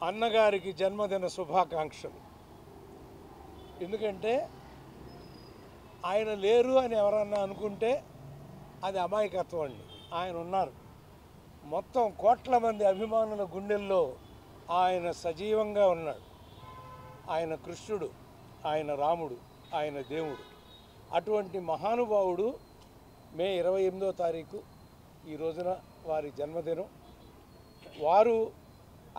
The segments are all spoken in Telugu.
అన్నగారికి జన్మదిన శుభాకాంక్షలు. ఎందుకంటే ఆయన లేరు అని ఎవరన్నా అనుకుంటే అది అమాయకత్వం అండి. ఆయన ఉన్నారు. మొత్తం కోట్ల మంది అభిమానుల గుండెల్లో ఆయన సజీవంగా ఉన్నాడు. ఆయన కృష్ణుడు, ఆయన రాముడు, ఆయన దేవుడు. అటువంటి మహానుభావుడు మే 28వ తారీఖు ఈ రోజున వారి జన్మదినం. వారు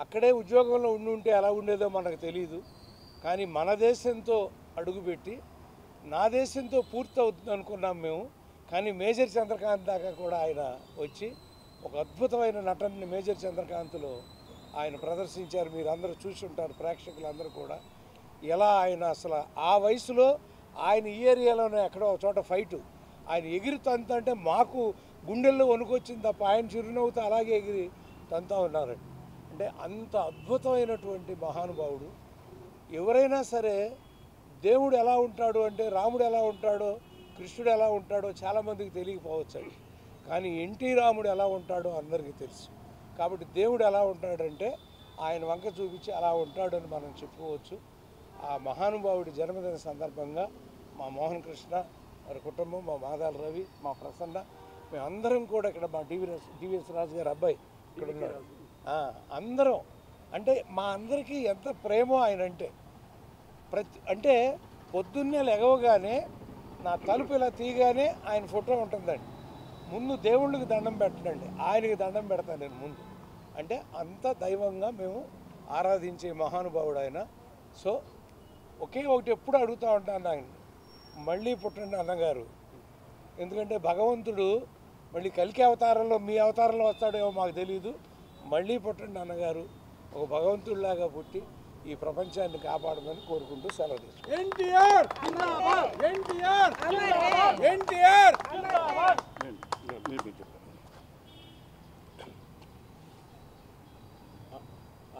అక్కడే ఉద్యోగంలో ఉండుంటే ఎలా ఉండేదో మనకు తెలియదు. కానీ మన దేశంతో అడుగుపెట్టి నా దేశంతో పూర్తి అవుతుంది అనుకున్నాం మేము. కానీ మేజర్ చంద్రకాంత్ దాకా కూడా ఆయన వచ్చి ఒక అద్భుతమైన నటనని మేజర్ చంద్రకాంత్లో ఆయన ప్రదర్శించారు. మీరు అందరూ చూసి ఉంటారు, ప్రేక్షకులందరూ కూడా. ఎలా ఆయన అసలు ఆ వయసులో ఆయన ఈ ఏరియాలోనే ఎక్కడో ఒక చోట ఫైటు ఆయన ఎగిరి తంతంటే మాకు గుండెల్లో వణుకొచ్చింది తప్ప ఆయన చిరునవ్వుతో అలాగే ఎగిరి తంతా ఉన్నారండి. అంటే అంత అద్భుతమైనటువంటి మహానుభావుడు. ఎవరైనా సరే దేవుడు ఎలా ఉంటాడు అంటే రాముడు ఎలా ఉంటాడో కృష్ణుడు ఎలా ఉంటాడో చాలామందికి తెలియకపోవచ్చండి. కానీ ఎన్టీ రాముడు ఎలా ఉంటాడో అందరికీ తెలుసు. కాబట్టి దేవుడు ఎలా ఉంటాడంటే ఆయన వంక చూపించి అలా ఉంటాడని మనం చెప్పుకోవచ్చు. ఆ మహానుభావుడి జన్మదిన సందర్భంగా మా మోహన్ కృష్ణ వారి కుటుంబం, మా మాదాల రవి, మా ప్రసన్న, మేమందరం కూడా ఇక్కడ మా డివిఎస్ రాజు గారి అబ్బాయి ఇక్కడ ఉన్నారు. అందరం అంటే మా అందరికీ ఎంత ప్రేమో ఆయన అంటే అంటే పొద్దున్నే లెగవగానే నా తలుపు ఇలా తీయగానే ఆయన ఫోటో ఉంటుందండి. ముందు దేవుళ్ళకి దండం పెట్టండి, ఆయనకి దండం పెడతాను నేను ముందు. అంటే అంత దైవంగా మేము ఆరాధించే మహానుభావుడు ఆయన. సో ఒకే ఒకటి ఎప్పుడు అడుగుతూ ఉంటాను ఆయన, మళ్ళీ పుట్టండి అన్నగారు. ఎందుకంటే భగవంతుడు మళ్ళీ కలికి అవతారంలో మీ అవతారంలో వస్తాడేమో మాకు తెలియదు. మళ్ళీ పుట్టండి అన్నగారు, ఒక భగవంతుడిలాగా పుట్టి ఈ ప్రపంచాన్ని కాపాడమని కోరుకుంటూ సెలవు తీసుకుంటాం. ఎన్టీఆర్ ఎన్టీఆర్ ఎన్టీఆర్.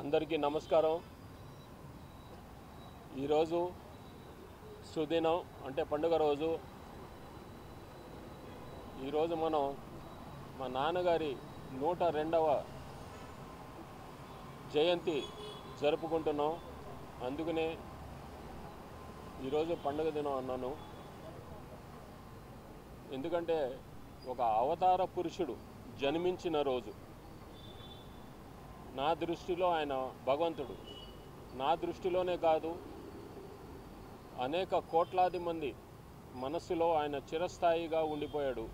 అందరికీ నమస్కారం. ఈరోజు సుదినం అంటే పండుగ రోజు. ఈరోజు మనం మా నాన్నగారి 102వ జయంతి జరుపుకుంటున్నాం. అందుకనే ఈరోజు పండుగ దినం అన్నాను. ఎందుకంటే ఒక అవతార పురుషుడు జన్మించిన రోజు. నా దృష్టిలో ఆయన భగవంతుడు. నా దృష్టిలోనే కాదు, అనేక కోట్లాది మంది మనస్సులో ఆయన చిరస్థాయిగా ఉండిపోయాడు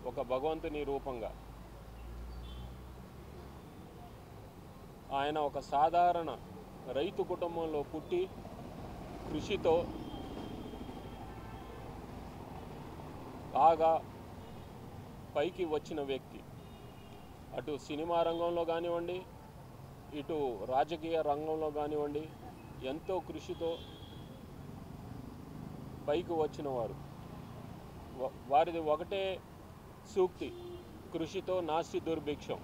ఒక భగవంతుని రూపంగా. ఆయన ఒక సాధారణ రైతు కుటుంబంలో పుట్టి కృషితో బాగా పైకి వచ్చిన వ్యక్తి. అటు సినిమా రంగంలో కానివ్వండి, ఇటు రాజకీయ రంగంలో కానివ్వండి, ఎంతో కృషితో పైకి వచ్చిన వారు. వారిది ఒకటే సూక్తి, కృషితో నాస్తి దుర్భిక్షం.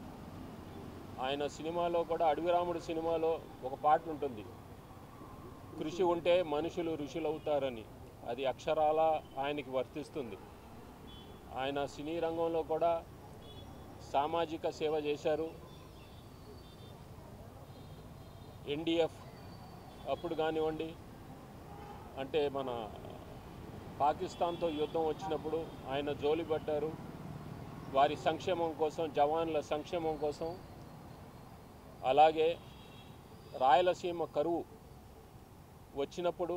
ఆయన సినిమాలో కూడా అడవిరాముడు సినిమాలో ఒక పాట ఉంటుంది, కృషి ఉంటే మనుషులు ఋషులవుతారని. అది అక్షరాల ఆయనకి వర్తిస్తుంది. ఆయన సినీ రంగంలో కూడా సామాజిక సేవ చేశారు. ఎన్డీఎఫ్ అప్పుడు కానివ్వండి, అంటే మన పాకిస్తాన్తో యుద్ధం వచ్చినప్పుడు ఆయన జోలి పట్టారు. వారి సంక్షేమం కోసం, జవాన్ల సంక్షేమం కోసం. అలాగే రాయలసీమ కరువు వచ్చినప్పుడు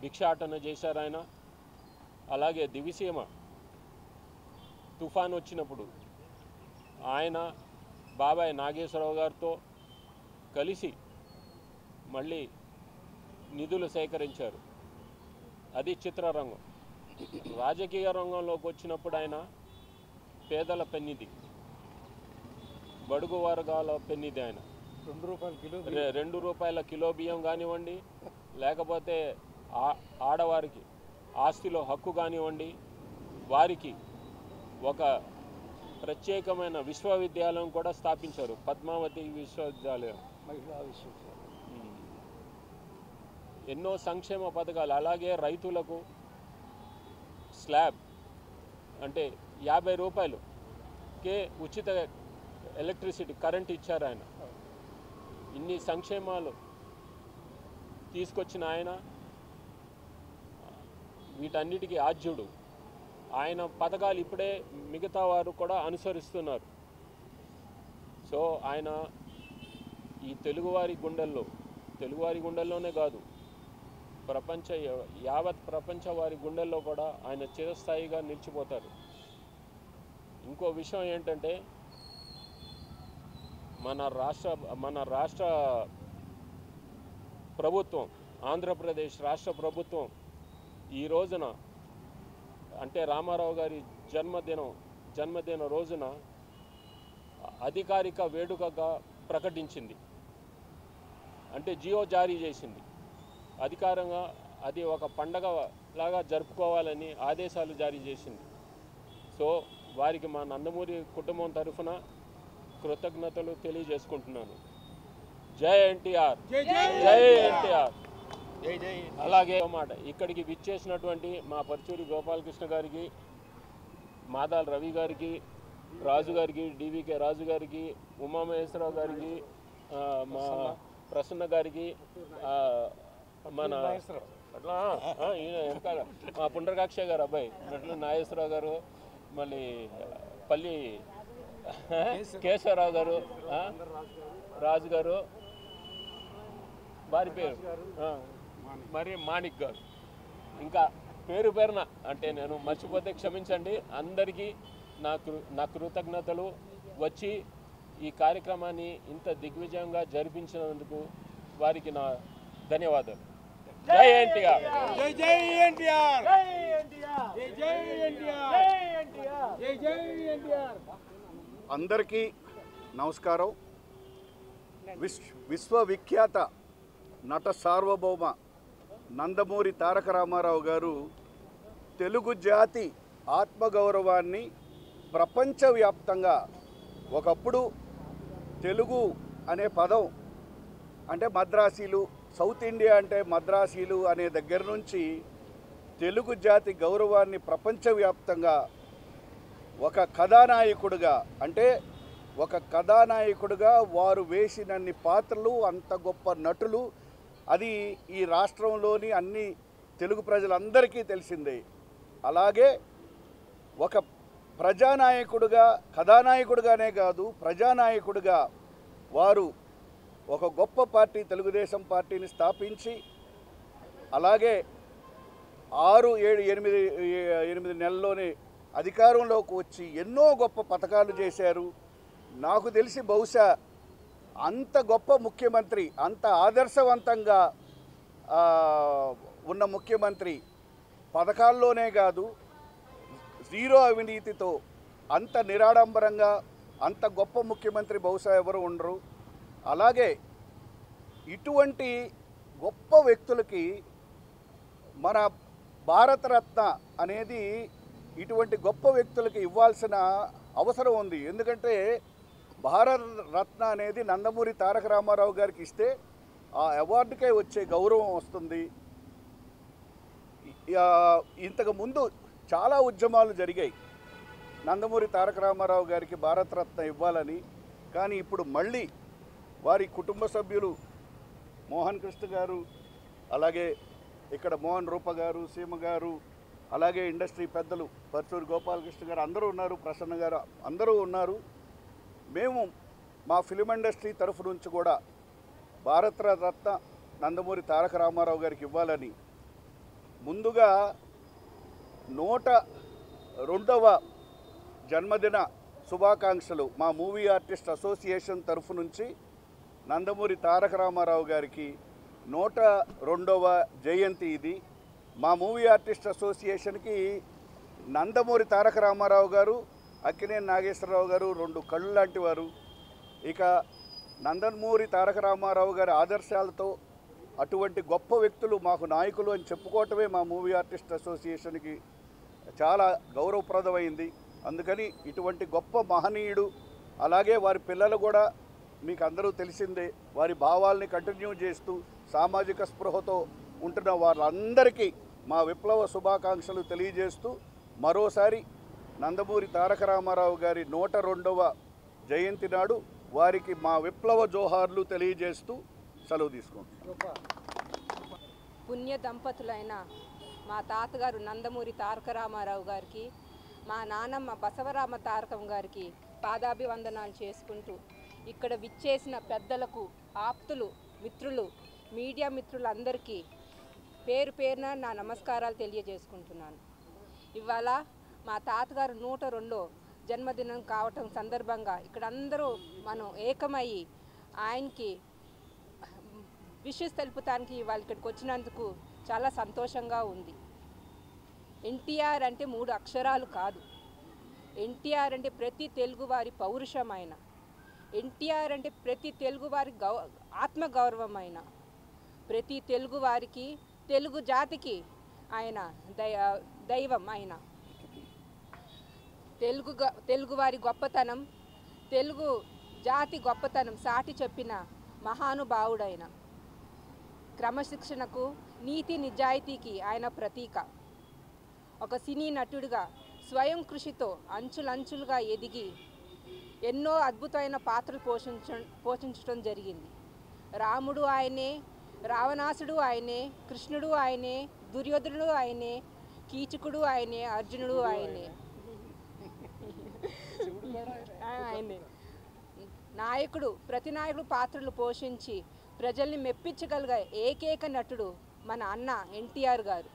భిక్షాటన చేశారు ఆయన. అలాగే దివిసీమ తుఫాన్ వచ్చినప్పుడు ఆయన బాబాయ్ నాగేశ్వరరావు గారితో కలిసి మళ్ళీ నిధులు సేకరించారు. అది చిత్రరంగం. రాజకీయ రంగంలోకి వచ్చినప్పుడు ఆయన పేదల పెన్నిది, బడుగు వర్గాల పెన్నిది. ఆయన ₹2 కిలో బియ్యం కానివ్వండి, లేకపోతే ఆడవారికి ఆస్తిలో హక్కు కానివ్వండి, వారికి ఒక ప్రత్యేకమైన విశ్వవిద్యాలయం కూడా స్థాపించారు, పద్మావతి విశ్వవిద్యాలయం, మహిళా విశ్వవిద్యాలయం. ఎన్నో సంక్షేమ పథకాలు. అలాగే రైతులకు స్లాబ్ అంటే ₹50కే ఉచిత ఎలక్ట్రిసిటీ కరెంట్ ఇచ్చారు ఆయన. ఇన్ని సంక్షేమాలు తీసుకొచ్చిన ఆయన వీటన్నిటికీ ఆద్యుడు. ఆయన పథకాలు ఇప్పుడే మిగతా వారు కూడా అనుసరిస్తున్నారు. సో ఆయన ఈ తెలుగువారి గుండెల్లోనే కాదు, యావత్ ప్రపంచ వారి గుండెల్లో కూడా ఆయన చిరస్థాయిగా నిలిచిపోతారు. ఇంకో విషయం ఏంటంటే మన రాష్ట్ర ప్రభుత్వం, ఆంధ్రప్రదేశ్ రాష్ట్ర ప్రభుత్వం ఈ రోజున అంటే రామారావు గారి జన్మదిన రోజున అధికారిక వేడుకగా ప్రకటించింది. అంటే జియో జారీ చేసింది. అధికారంగా అది ఒక పండగ లాగా జరుపుకోవాలని ఆదేశాలు జారీ చేసింది. సో వారికి మా నందమూరి కుటుంబం తరఫున కృతజ్ఞతలు తెలియజేసుకుంటున్నాను. జై ఎన్టీఆర్, జై ఎన్టీఆర్. అలాగే మాట ఇక్కడికి విచ్చేసినటువంటి మా పరుచూరి గోపాలకృష్ణ గారికి, మాదాల రవి గారికి, రాజు గారికి, డివికే రాజు గారికి, ఉమామహేశ్వరరావు గారికి, మా ప్రసన్న గారికి, మన అట్లా ఈయన వెనకాల మా పుండ్రకాక్ష గారు అబ్బాయి అట్లా నాగేశ్వరరావు గారు, మళ్ళీ పల్లి కేశవరావు గారు, రాజు గారు, వారి పేరు మరి మాణిక్ గారు, ఇంకా పేరున అంటే నేను మర్చిపోతే క్షమించండి. అందరికీ నా కృతజ్ఞతలు. వచ్చి ఈ కార్యక్రమాన్ని ఇంత దిగ్విజయంగా జరిపించినందుకు వారికి నా ధన్యవాదాలు. జై ఎన్టీఆర్, జై జై ఎన్టీఆర్, జై జై ఎన్టీఆర్, జై జై ఎన్టీఆర్. అందరికీ నమస్కారం. విశ్వవిఖ్యాత నట సార్వభౌమ నందమూరి తారక రామారావు గారు తెలుగు జాతి ఆత్మగౌరవాన్ని ప్రపంచవ్యాప్తంగా, ఒకప్పుడు తెలుగు అనే పదం అంటే మద్రాసీలు, సౌత్ ఇండియా అంటే మద్రాసీలు అనే దగ్గర నుంచి తెలుగు జాతి గౌరవాన్ని ప్రపంచవ్యాప్తంగా ఒక కథానాయకుడిగా, అంటే ఒక కథానాయకుడిగా వారు వేసినన్ని పాత్రలు, అంత గొప్ప నటులు, అది ఈ రాష్ట్రంలోని అన్ని తెలుగు ప్రజలందరికీ తెలిసిందే. అలాగే ఒక ప్రజానాయకుడిగా, కథానాయకుడిగానే కాదు ప్రజానాయకుడిగా వారు ఒక గొప్ప పార్టీ తెలుగుదేశం పార్టీని స్థాపించి, అలాగే 6-7-8 నెలల్లోనే అధికారంలోకి వచ్చి ఎన్నో గొప్ప పథకాలు చేశారు. నాకు తెలిసి బహుశా అంత గొప్ప ముఖ్యమంత్రి, అంత ఆదర్శవంతంగా ఉన్న ముఖ్యమంత్రి పథకాల్లోనే కాదు, జీరో అవినీతితో అంత నిరాడంబరంగా అంత గొప్ప ముఖ్యమంత్రి బహుశా ఎవరు ఉండరు. అలాగే ఇటువంటి గొప్ప వ్యక్తులకి మన భారతరత్న అనేది ఇటువంటి గొప్ప వ్యక్తులకి ఇవ్వాల్సిన అవసరం ఉంది. ఎందుకంటే భారతరత్న అనేది నందమూరి తారక రామారావు గారికి ఇస్తే ఆ అవార్డుకే వచ్చే గౌరవం వస్తుంది. ఇంతకుముందు చాలా ఉద్యమాలు జరిగాయి నందమూరి తారక రామారావు గారికి భారతరత్న ఇవ్వాలని. కానీ ఇప్పుడు మళ్ళీ వారి కుటుంబ సభ్యులు మోహన్ కృష్ణ గారు, అలాగే ఇక్కడ మోహన్ రూప గారు, సీమ గారు, అలాగే ఇండస్ట్రీ పెద్దలు పరుచూరి గోపాలకృష్ణ గారు అందరూ ఉన్నారు, ప్రసన్న గారు అందరూ ఉన్నారు. మేము మా ఫిలిం ఇండస్ట్రీ తరఫు నుంచి కూడా భారతరత్న నందమూరి తారక రామారావు గారికి ఇవ్వాలని ముందుగా 102వ జన్మదిన శుభాకాంక్షలు మా మూవీ ఆర్టిస్ట్ అసోసియేషన్ తరఫు నుంచి నందమూరి తారక రామారావు గారికి 102వ జయంతి ఇది. మా మూవీ ఆర్టిస్ట్ అసోసియేషన్కి నందమూరి తారక రామారావు గారు, అక్కినేని నాగేశ్వరరావు గారు 2 కళ్ళు లాంటి వారు. ఇక నందమూరి తారక రామారావు గారి ఆదర్శాలతో అటువంటి గొప్ప వ్యక్తులు మాకు నాయకులు అని చెప్పుకోవటమే మా మూవీ ఆర్టిస్ట్ అసోసియేషన్కి చాలా గౌరవప్రదమైంది. అందుకని ఇటువంటి గొప్ప మహనీయుడు, అలాగే వారి పిల్లలు కూడా మీకు అందరూ తెలిసిందే, వారి భావాల్ని కంటిన్యూ చేస్తూ సామాజిక స్పృహతో ఉంటున్న వాళ్ళందరికీ మా విప్లవ శుభాకాంక్షలు తెలియజేస్తూ మరోసారి నందమూరి తారక రామారావు గారి 102వ జయంతి నాడు వారికి మా విప్లవ జోహార్లు తెలియజేస్తూ సెలవు తీసుకుంటున్నాం. పుణ్య దంపతులైన మా తాతగారు నందమూరి తారక రామారావు గారికి, మా నానమ్మ బసవరామ తారకం గారికి పాదాభివందనాలు చేసుకుంటూ, ఇక్కడ విచ్చేసిన పెద్దలకు, ఆప్తులు, మిత్రులు, మీడియా మిత్రులందరికీ పేరు పేరున నా నమస్కారాలు తెలియజేసుకుంటున్నాను. ఇవాళ మా తాతగారు 102వ జన్మదినం కావటం సందర్భంగా ఇక్కడ అందరూ మనం ఏకమయ్యి ఆయనకి విషెస్ తెలుపుతానికి ఇవాళ ఇక్కడికి వచ్చినందుకు చాలా సంతోషంగా ఉంది. ఎన్టీఆర్ అంటే 3 అక్షరాలు కాదు. ఎన్టీఆర్ అంటే ప్రతి తెలుగువారి పౌరుషమైన, ఎన్టీఆర్ అంటే ప్రతి తెలుగువారి ఆత్మగౌరవమైన, ప్రతి తెలుగువారికి, తెలుగు జాతికి ఆయన దైవం. ఆయన తెలుగువారి గొప్పతనం, తెలుగు జాతి గొప్పతనం సాటి చెప్పిన మహానుభావుడైన, క్రమశిక్షణకు, నీతి నిజాయితీకి ఆయన ప్రతీక. ఒక సినీ నటుడిగా స్వయం కృషితో అంచులంచులుగా ఎదిగి ఎన్నో అద్భుతమైన పాత్రలు పోషించడం జరిగింది. రాముడు ఆయనే, రావణాసుడు ఆయనే, కృష్ణుడు ఆయనే, దుర్యోధనుడు ఆయనే, కీచకుడు ఆయనే, అర్జునుడు ఆయనే. నాయకుడు, ప్రతి నాయకుడు పాత్రలు పోషించి ప్రజల్ని మెప్పించగలిగే ఏకైక నటుడు మన అన్న ఎన్టీఆర్ గారు.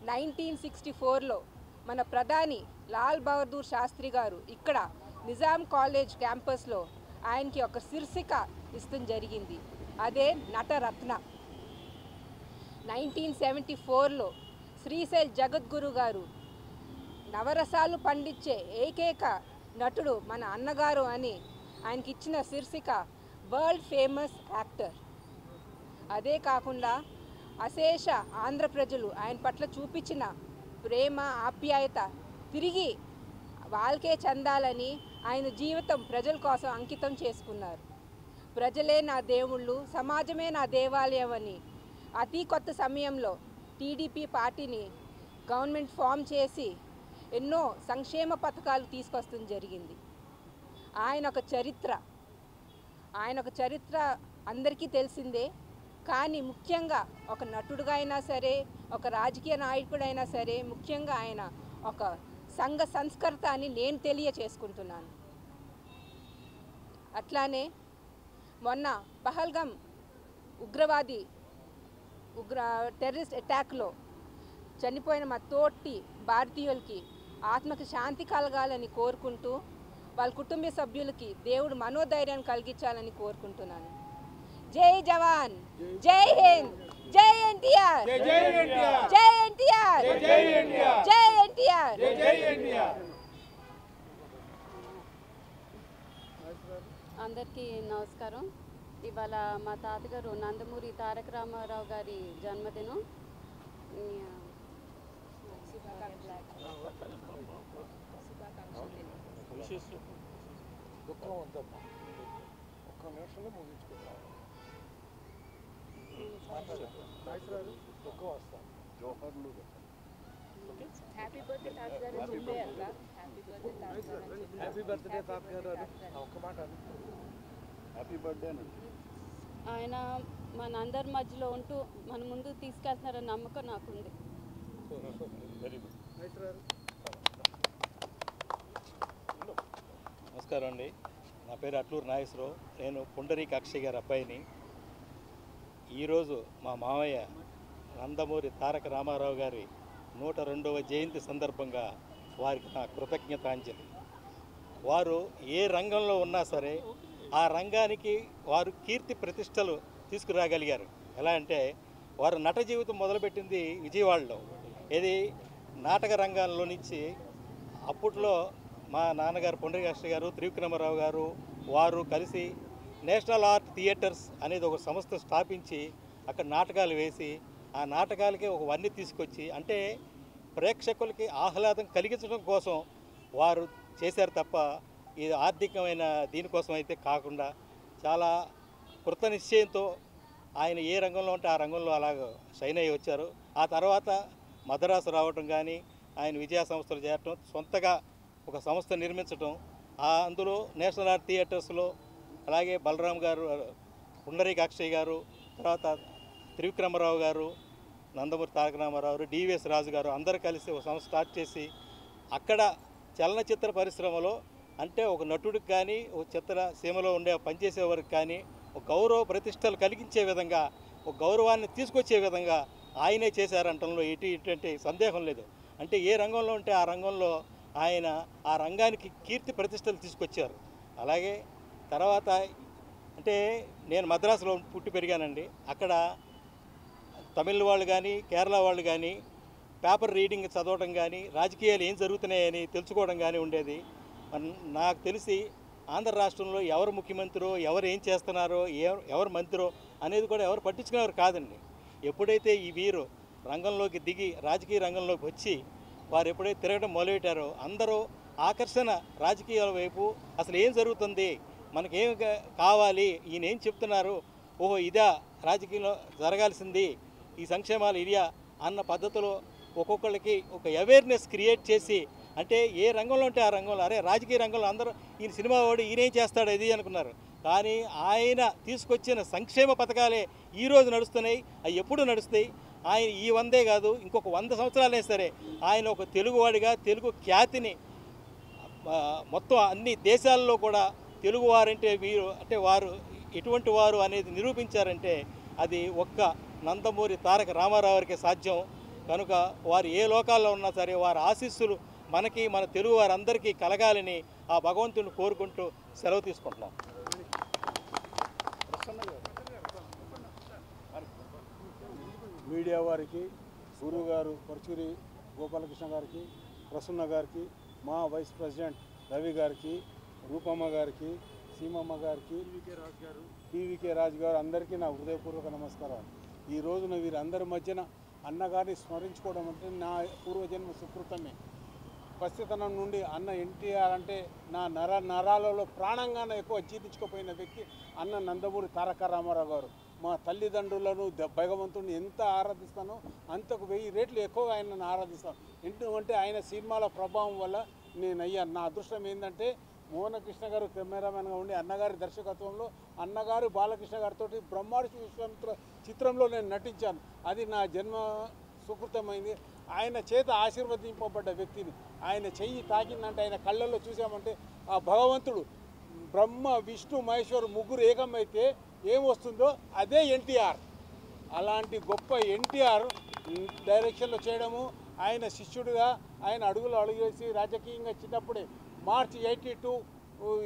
1964లో మన ప్రధాని లాల్ బహదూర్ శాస్త్రి గారు ఇక్కడ నిజాం కాలేజ్ క్యాంపస్లో ఆయనకి ఒక శీర్షిక ఇష్టం జరిగింది. అదే నటరత్న. 1974లో శ్రీశైల్ జగద్గురు గారు నవరసాలు పండించే ఏకైక నటుడు మన అన్నగారు అని ఆయనకి ఇచ్చిన శీర్షిక వరల్డ్ ఫేమస్ యాక్టర్. అదే కాకుండా అశేష ఆంధ్ర ప్రజలు ఆయన పట్ల చూపించిన ప్రేమ, ఆప్యాయత తిరిగి వాళ్ళకే చెందాలని ఆయన జీవితం ప్రజల కోసం అంకితం చేసుకున్నారు. ప్రజలే నా దేవుళ్ళు, సమాజమే నా దేవాలయం అని అతి కొత్త సమయంలో టీడీపీ పార్టీని గవర్నమెంట్ ఫామ్ చేసి ఎన్నో సంక్షేమ పథకాలు తీసుకొస్తుంది జరిగింది. ఆయన ఒక చరిత్ర అందరికీ తెలిసిందే. కానీ ముఖ్యంగా ఒక నటుడుగా అయినా సరే, ఒక రాజకీయ నాయకుడైనా సరే, ముఖ్యంగా ఆయన ఒక సంఘ సంస్కర్త అని నేను తెలియచేసుకుంటున్నాను. అట్లానే మొన్న పహల్గాం టెర్రరిస్ట్ అటాక్లో చనిపోయిన మా తోటి భారతీయులకి ఆత్మకి శాంతి కలగాలని కోరుకుంటూ, వాళ్ళ కుటుంబ సభ్యులకి దేవుడు మనోధైర్యాన్ని కలిగించాలని కోరుకుంటున్నాను. జై జవాన్, జై హింద్, జై ఎన్టీఆర్, జై ఎన్టీఆర్, జై ఎన్టీఆర్, జై ఎన్టీఆర్, జై ఎన్టీఆర్. అందరికీ నమస్కారం. ఇవాళ మా తాతగారు నందమూరి తారక రామారావు గారి జన్మదినం. దుఃఖం వద్దమ్మా, ఒక్క నిమిషంలో ముగించుకుంటాం. దుఃఖం వస్తాం. జోహార్లు. హ్యాపీ బర్త్డే తాతగారు. హ్యాపీ బర్త్డే తాతగారు. ఒక్క మాట హ్యాపీ బర్త్డే అండి. ఆయన మనందరి మధ్యలో ఉంటూ మన ముందు తీసుకెళ్తున్నారన్న నమ్మకం నాకుంది. నమస్కారం అండి. నా పేరు అట్లూరు నాగేశ్వరరావు. నేను పుండరీక అక్షయ్ గారి అబ్బాయిని. ఈరోజు మా మామయ్య నందమూరి తారక రామారావు గారి 102వ జయంతి సందర్భంగా వారికి నా కృతజ్ఞతాంజలి. వారు ఏ రంగంలో ఉన్నా సరే ఆ రంగానికి వారు కీర్తి ప్రతిష్టలు తీసుకురాగలిగారు. ఎలా అంటే వారు నట జీవితం మొదలుపెట్టింది విజయవాడలో. ఇది నాటక రంగంలో నుంచి అప్పట్లో మా నాన్నగారు పుండరీకాక్ష గారు, త్రివిక్రమరావు గారు వారు కలిసి నేషనల్ ఆర్ట్ థియేటర్స్ అనేది ఒక సంస్థ స్థాపించి అక్కడ నాటకాలు వేసి ఆ నాటకాలకి ఒక వన్నీ తీసుకొచ్చి, అంటే ప్రేక్షకులకి ఆహ్లాదం కలిగించడం కోసం వారు చేశారు తప్ప ఇది ఆర్థికమైన దీనికోసం అయితే కాకుండా చాలా కృత నిశ్చయంతో ఆయన ఏ రంగంలో ఉంటే ఆ రంగంలో అలాగ షైన్ అయ్యి వచ్చారు. ఆ తర్వాత మద్రాసు రావటం కానీ, ఆయన విజయ సంస్థలు చేరటం, సొంతగా ఒక సంస్థ నిర్మించటం, అందులో నేషనల్ ఆర్ట్ థియేటర్స్లో అలాగే బలరాం గారు, పుండరీక అక్షయ్ గారు, తర్వాత త్రివిక్రమరావు గారు, నందమూరి తారక రామారావు, డివిఎస్ రాజు గారు అందరూ కలిసి ఒక సంస్థ స్టార్ట్ చేసి అక్కడ చలనచిత్ర పరిశ్రమలో అంటే ఒక నటుడికి కానీ ఒక చిత్ర సీమలో ఉండే పనిచేసేవారికి కానీ ఒక గౌరవ ప్రతిష్టలు కలిగించే విధంగా ఒక గౌరవాన్ని తీసుకొచ్చే విధంగా ఆయనే చేశారంటంలో ఎటువంటి సందేహం లేదు. అంటే ఏ రంగంలో ఉంటే ఆ రంగంలో ఆయన ఆ రంగానికి కీర్తి ప్రతిష్టలు తీసుకొచ్చారు. అలాగే తర్వాత అంటే నేను మద్రాసులో పుట్టి పెరిగానండి. అక్కడ తమిళ వాళ్ళు కానీ కేరళ వాళ్ళు కానీ పేపర్ రీడింగ్ చదవడం కానీ రాజకీయాలు ఏం జరుగుతున్నాయని తెలుసుకోవడం కానీ ఉండేది. నాకు తెలిసి ఆంధ్ర రాష్ట్రంలో ఎవరు ముఖ్యమంత్రో, ఎవరు ఏం చేస్తున్నారో, ఎవరు మంత్రో అనేది కూడా ఎవరు పట్టించుకునేవారు కాదండి. ఎప్పుడైతే ఈ వీరు రంగంలోకి దిగి రాజకీయ రంగంలోకి వచ్చి వారు ఎప్పుడైతే తిరగడం మొదలుపెట్టారో అందరూ ఆకర్షణ రాజకీయాల వైపు అసలు ఏం జరుగుతుంది, మనకేం కావాలి, ఈయన ఏం చెప్తున్నారు, ఓహో ఇదా రాజకీయంలో జరగాల్సింది, ఈ సంక్షేమాలు ఇరియా అన్న పద్ధతిలో ఒక్కొక్కరికి ఒక అవేర్నెస్ క్రియేట్ చేసి అంటే ఏ రంగంలో ఉంటే ఆ రంగంలో అరే రాజకీయ రంగంలో అందరూ ఈయన సినిమా వాడు ఈయనేం చేస్తాడు ఇది అనుకున్నారు. కానీ ఆయన తీసుకొచ్చిన సంక్షేమ పథకాలే ఈరోజు నడుస్తున్నాయి, అవి ఎప్పుడు నడుస్తాయి. ఆయన ఈ 100 కాదు ఇంకొక 100 సంవత్సరాలే సరే ఆయన ఒక తెలుగువాడిగా తెలుగు ఖ్యాతిని మొత్తం అన్ని దేశాల్లో కూడా తెలుగువారంటే వీరు అంటే వారు ఎటువంటి వారు అనేది నిరూపించారంటే అది ఒక్క నందమూరి తారక రామారావు గారికి సాధ్యం. కనుక వారు ఏ లోకాల్లో ఉన్నా సరే వారి ఆశీస్సులు మనకి మన తెలుగు వారందరికీ కలగాలని ఆ భగవంతుని కోరుకుంటూ సెలవు తీసుకుంటున్నాం. మీడియా వారికి, గురువు గారు పరుచూరి గోపాలకృష్ణ గారికి, ప్రసన్న గారికి, మా వైస్ ప్రెసిడెంట్ రవి గారికి, రూపమ్మ గారికి, సీమమ్మ గారికి, టీవీకే రాజు గారు అందరికీ నా హృదయపూర్వక నమస్కారాలు. ఈ రోజున వీరందరి మధ్యన అన్నగారిని స్మరించుకోవడం అంటే నా పూర్వజన్మ సుకృతమే. పసితనం నుండి అన్న ఎన్టీఆర్ అంటే నా నరాలలో ప్రాణంగానే ఎక్కువ జీర్ణించుకుపోయిన వ్యక్తి అన్న నందమూరి తారక రామారావు గారు. మా తల్లిదండ్రులను భగవంతుడిని ఎంత ఆరాధిస్తానో అంతకు 1000 రెట్లు ఎక్కువగా ఆయనను ఆరాధిస్తాను. ఎందుకంటే ఆయన సినిమాల ప్రభావం వల్ల నేను అయ్యాను. నా అదృష్టం ఏంటంటే మోహన కృష్ణ గారు కెమెరామెన్గా ఉండి అన్నగారి దర్శకత్వంలో అన్నగారు బాలకృష్ణ గారితో బ్రహ్మార్షి విశ్వామిత్ర చిత్రంలో నేను నటించాను. అది నా జన్మ సుకృతమైంది. ఆయన చేత ఆశీర్వదింపబడ్డ వ్యక్తిని ఆయన చెయ్యి తాకిందంటే ఆయన కళ్ళల్లో చూసామంటే ఆ భగవంతుడు బ్రహ్మ విష్ణు మహేశ్వరు ముగ్గురు ఏకమైతే ఏమొస్తుందో అదే ఎన్టీఆర్. అలాంటి గొప్ప ఎన్టీఆర్ డైరెక్షన్లో చేయడము, ఆయన శిష్యుడిగా ఆయన అడుగులు అడుగేసి రాజకీయంగా చిన్నప్పుడే మార్చి 82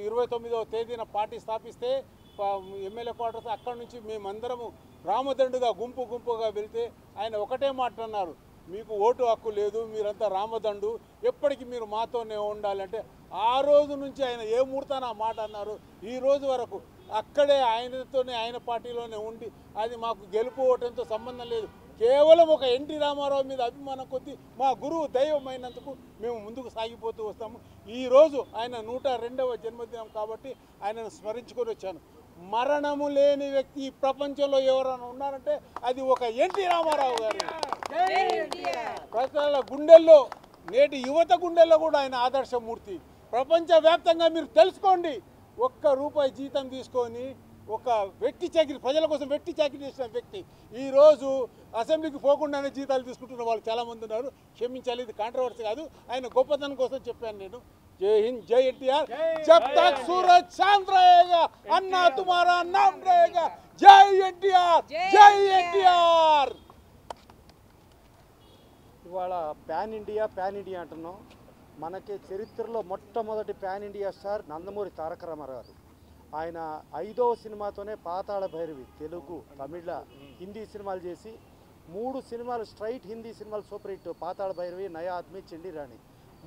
29వ తేదీన పార్టీ స్థాపిస్తే ఎమ్మెల్యే క్వార్టర్స్ అక్కడి నుంచి మేమందరము రామదండుగా గుంపుగా వెళ్తే ఆయన ఒకటే మాట అన్నారు, మీకు ఓటు హక్కు లేదు, మీరంతా రామదండు, ఎప్పటికీ మీరు మాతోనే ఉండాలంటే ఆ రోజు నుంచి ఆయన ఏ ముహూర్తాన ఆ మాట అన్నారు. ఈ రోజు వరకు అక్కడే ఆయనతోనే ఆయన పార్టీలోనే ఉండి అది మాకు గెలుపు ఓటంతో సంబంధం లేదు. కేవలం ఒక ఎన్టీ రామారావు మీద అభిమానం కొద్దీ మా గురువు దైవమైనందుకు మేము ముందుకు సాగిపోతూ వస్తాము. ఈరోజు ఆయన 102వ జన్మదినం కాబట్టి ఆయనను స్మరించుకొని వచ్చాను. మరణము లేని వ్యక్తి ఈ ప్రపంచంలో ఎవరైనా ఉన్నారంటే అది ఒక ఎన్టీ రామారావు గారు. ప్రజల గుండెల్లో నేటి యువత గుండెల్లో కూడా ఆయన ఆదర్శమూర్తి. ప్రపంచవ్యాప్తంగా మీరు తెలుసుకోండి, ₹1 జీతం తీసుకొని ఒక వెట్టి చాకిరి ప్రజల కోసం వెట్టి చాకిరి చేసిన వ్యక్తి ఈరోజు అసెంబ్లీకి పోకుండానే జీతాలు తీసుకుంటున్న వాళ్ళు చాలామంది ఉన్నారు. క్షమించాలి, ఇది కాంట్రవర్సీ కాదు, ఆయన గొప్పతనం కోసం చెప్పాను నేను. జై హింద్, జై ఎన్టీఆర్. జబ్ తక్ సూరజ్ చాంద్ रहेगा अन्ना तुम्हारा नाम रहेगा. జై ఎన్టీఆర్, జై ఎన్టీఆర్. ఇవాళ ప్యాన్ ఇండియా అంటున్నాం. మనకి చరిత్రలో మొట్టమొదటి pan India star Nandamuri Taraka Ramarao గారు. ఆయన 5వ సినిమాతోనే పాతాళ భైరవి తెలుగు, తమిళ, హిందీ సినిమాలు చేసి 3 సినిమాలు స్ట్రైట్ హిందీ సినిమాలు సూపర్ హిట్. పాతాళ భైరవి, నయా ఆద్మీ, చండీ రాణి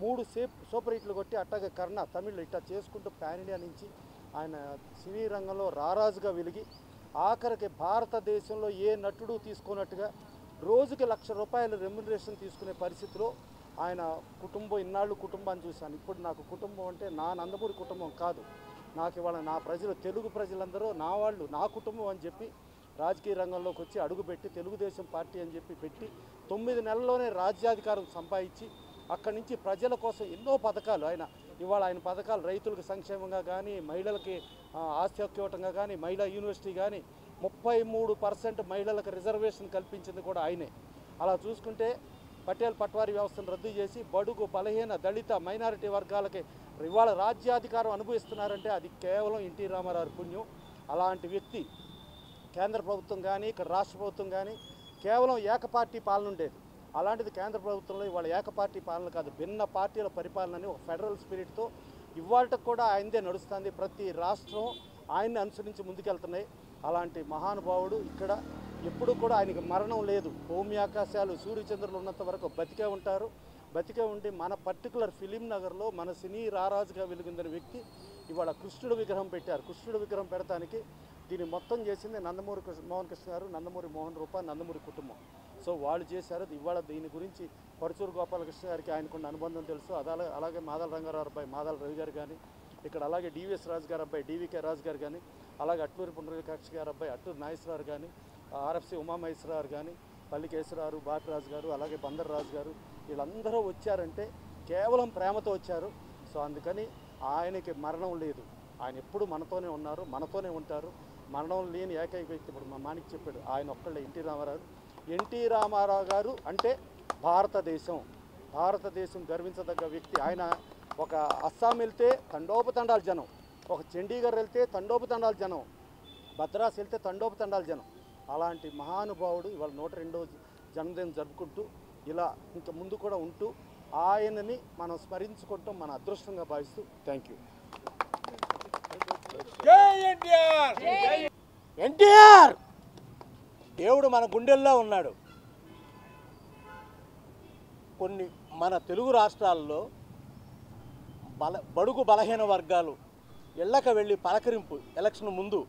3 సూపర్ హిట్లు కొట్టి అట్టగా కర్ణ, తమిళ్ ఇట్టా చేసుకుంటూ ప్యాన్ ఇండియా నుంచి ఆయన సినీ రంగంలో రారాజుగా వెలిగి ఆఖరికి భారతదేశంలో ఏ నటుడు తీసుకున్నట్టుగా రోజుకి ₹1,00,000 రెమ్యునరేషన్ తీసుకునే పరిస్థితిలో ఆయన కుటుంబం, ఇన్నాళ్ళు కుటుంబాన్ని చూశాను. ఇప్పుడు నాకు కుటుంబం అంటే నా నందమూరి కుటుంబం కాదు, నాకు ఇవాళ నా ప్రజలు, తెలుగు ప్రజలందరూ నా వాళ్ళు, నా కుటుంబం అని చెప్పి రాజకీయ రంగంలోకి వచ్చి అడుగుపెట్టి తెలుగుదేశం పార్టీ అని చెప్పి పెట్టి 9 నెలల్లోనే రాజ్యాధికారం సంపాదించి అక్కడి నుంచి ప్రజల కోసం ఎన్నో పథకాలు ఆయన పథకాలు రైతులకు సంక్షేమంగా కానీ, మహిళలకి ఆస్తి హక్కు ఇవ్వటంగా కానీ, మహిళా యూనివర్సిటీ కానీ 33% మహిళలకు రిజర్వేషన్ కల్పించింది కూడా ఆయనే. అలా చూసుకుంటే పటేల్ పట్వారీ వ్యవస్థను రద్దు చేసి బడుగు, బలహీన, దళిత, మైనారిటీ వర్గాలకి ఇవాళ రాజ్యాధికారం అనుభవిస్తున్నారంటే అది కేవలం ఎన్టీ రామారావు పుణ్యం. అలాంటి వ్యక్తి కేంద్ర ప్రభుత్వం కానీ, ఇక్కడ రాష్ట్ర ప్రభుత్వం కానీ కేవలం ఏకపార్టీ పాలన ఉండేది. అలాంటిది కేంద్ర ప్రభుత్వంలో ఇవాళ ఏకపార్టీ పాలన కాదు, భిన్న పార్టీల పరిపాలన అని ఒక ఫెడరల్ స్పిరిట్తో ఇవాళకు కూడా ఆయనదే నడుస్తుంది. ప్రతి రాష్ట్రం ఆయన్ని అనుసరించి ముందుకెళ్తున్నాయి. అలాంటి మహానుభావుడు ఇక్కడ ఎప్పుడు కూడా ఆయనకి మరణం లేదు. భూమి ఆకాశాలు సూర్యచంద్రులు ఉన్నంత వరకు బతికే ఉంటారు. బతికే ఉండి మన పర్టికులర్ ఫిలిం నగర్లో మన సినీ రారాజుగా వెలుగొందిన వ్యక్తి ఇవాళ కృష్ణుడు విగ్రహం పెట్టారు. కృష్ణుడు విగ్రహం పెడతానికి దీన్ని మొత్తం చేసింది నందమూరి మోహన్ కృష్ణ గారు, నందమూరి మోహన్ రూప, నందమూరి కుటుంబం. సో వాళ్ళు చేశారు. ఇవాళ దీని గురించి పరుచూరు గోపాలకృష్ణ గారికి ఆయనకున్న అనుబంధం తెలుసు. అలాగే మాదల రంగారావు అబ్బాయి మాదల రవి గారు కానీ, ఇక్కడ అలాగే డివిఎస్ రాజు గారు అబ్బాయి డివికే రాజు గారు కానీ, అలాగే అట్లూరి పుండరీకాక్షి గారు అబ్బాయి అట్టూరి నాగేశ్వరరావు కానీ, ఆర్ఎఫ్సి ఉమామహేశ్వరరావు కానీ, పల్లి కేశవరావు, బాపిరాజు గారు, అలాగే బందర్ రాజు గారు, వీళ్ళందరూ వచ్చారంటే కేవలం ప్రేమతో వచ్చారు. సో అందుకని ఆయనకి మరణం లేదు. ఆయన ఎప్పుడు మనతోనే ఉన్నారు, మనతోనే ఉంటారు. మరణం లేని ఏకైక వ్యక్తి ఇప్పుడు మా మాణిక్ చెప్పాడు, ఆయన ఒక్కళ్ళే ఎన్టీ రామారావు. ఎన్టీ రామారావు గారు అంటే భారతదేశం గర్వించదగ్గ వ్యక్తి. ఆయన ఒక అస్సాం వెళ్తే తండోపతండాల జనం, ఒక చండీగఢ్ వెళ్తే తండోపతండాల జనం, భద్రాస్ వెళ్తే తండోపతండాల జనం. అలాంటి మహానుభావుడు ఇవాళ 102వ జన్మదినం జరుపుకుంటూ ఇలా ఇంకా ముందు కూడా ఉంటూ ఆయనని మనం స్మరించుకుంటాం మన అదృష్టంగా భావిస్తూ థ్యాంక్ యూ. ఎన్టీఆర్ దేవుడు మన గుండెల్లో ఉన్నాడు. కొన్ని మన తెలుగు రాష్ట్రాల్లో బడుగు బలహీన వర్గాలు ఇళ్ళకి వెళ్ళి పలకరింపు ఎలక్షన్ ముందు,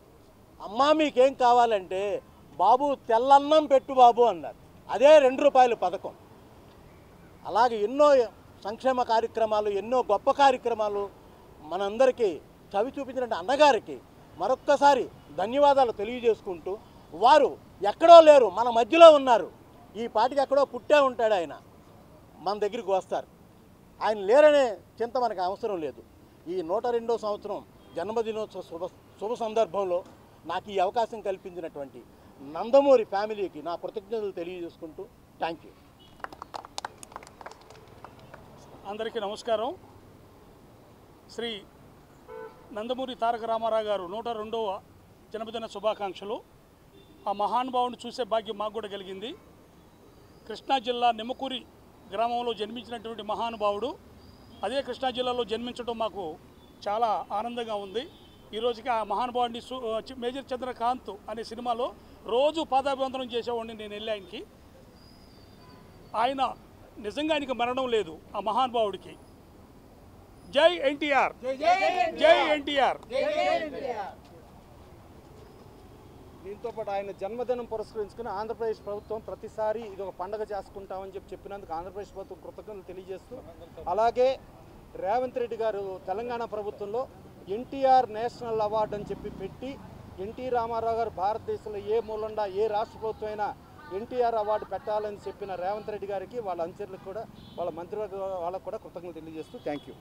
అమ్మా మీకేం కావాలంటే బాబు తెల్లన్నం పెట్టు బాబు అన్నారు. అదే ₹2 పథకం. అలాగే ఎన్నో సంక్షేమ కార్యక్రమాలు, ఎన్నో గొప్ప కార్యక్రమాలు మనందరికీ చవి చూపించిన అన్నగారికి మరొక్కసారి ధన్యవాదాలు తెలియజేసుకుంటూ, వారు ఎక్కడో లేరు, మన మధ్యలో ఉన్నారు. ఈ పాటికి ఎక్కడో పుట్టే ఉంటాడు ఆయన, మన దగ్గరికి వస్తారు. ఆయన లేరనే చింత మనకు అవసరం లేదు. ఈ 102వ సంవత్సరం జన్మదినోత్సవ శుభ సందర్భంలో నాకు ఈ అవకాశం కల్పించినటువంటి నందమూరి ఫ్యామిలీకి నా కృతజ్ఞతలు తెలియజేసుకుంటూ థ్యాంక్ యూ. అందరికీ నమస్కారం. శ్రీ నందమూరి తారక రామారావు గారు 102వ జన్మదిన శుభాకాంక్షలు. ఆ మహానుభావుని చూసే భాగ్యం మాకు కూడా కలిగింది. కృష్ణా జిల్లా నిమ్మకూరి గ్రామంలో జన్మించినటువంటి మహానుభావుడు అదే కృష్ణా జిల్లాలో జన్మించడం మాకు చాలా ఆనందంగా ఉంది. ఈరోజుకి ఆ మహానుభావుడిని మేజర్ చంద్రకాంత్ అనే సినిమాలో రోజు పాదాభివందనం చేసేవాడిని నేను వెళ్ళి ఆయనకి. ఆయన నిజంగా ఆయనకి మరణం లేదు ఆ మహానుభావుడికి. జై ఎన్టీఆర్, జై ఎన్టీఆర్. దీంతోపాటు ఆయన జన్మదినం పురస్కరించుకుని ఆంధ్రప్రదేశ్ ప్రభుత్వం ప్రతిసారి ఇది ఒక పండగ చేసుకుంటామని చెప్పినందుకు ఆంధ్రప్రదేశ్ ప్రభుత్వం కృతజ్ఞతలు తెలియజేస్తూ, అలాగే రేవంత్ రెడ్డి గారు తెలంగాణ ప్రభుత్వంలో ఎన్టీఆర్ నేషనల్ అవార్డు అని చెప్పి పెట్టి ఎన్టీ రామారావు గారు భారతదేశంలో ఏ మూలండా ఏ రాష్ట్ర ప్రభుత్వం అయినా ఎన్టీఆర్ అవార్డు పెట్టాలని చెప్పిన రేవంత్ రెడ్డి గారికి వాళ్ళ అనుచరులకు కూడా వాళ్ళ మంత్రివర్గ వాళ్ళకు కూడా కృతజ్ఞతలు తెలియజేస్తూ థ్యాంక్ యూ.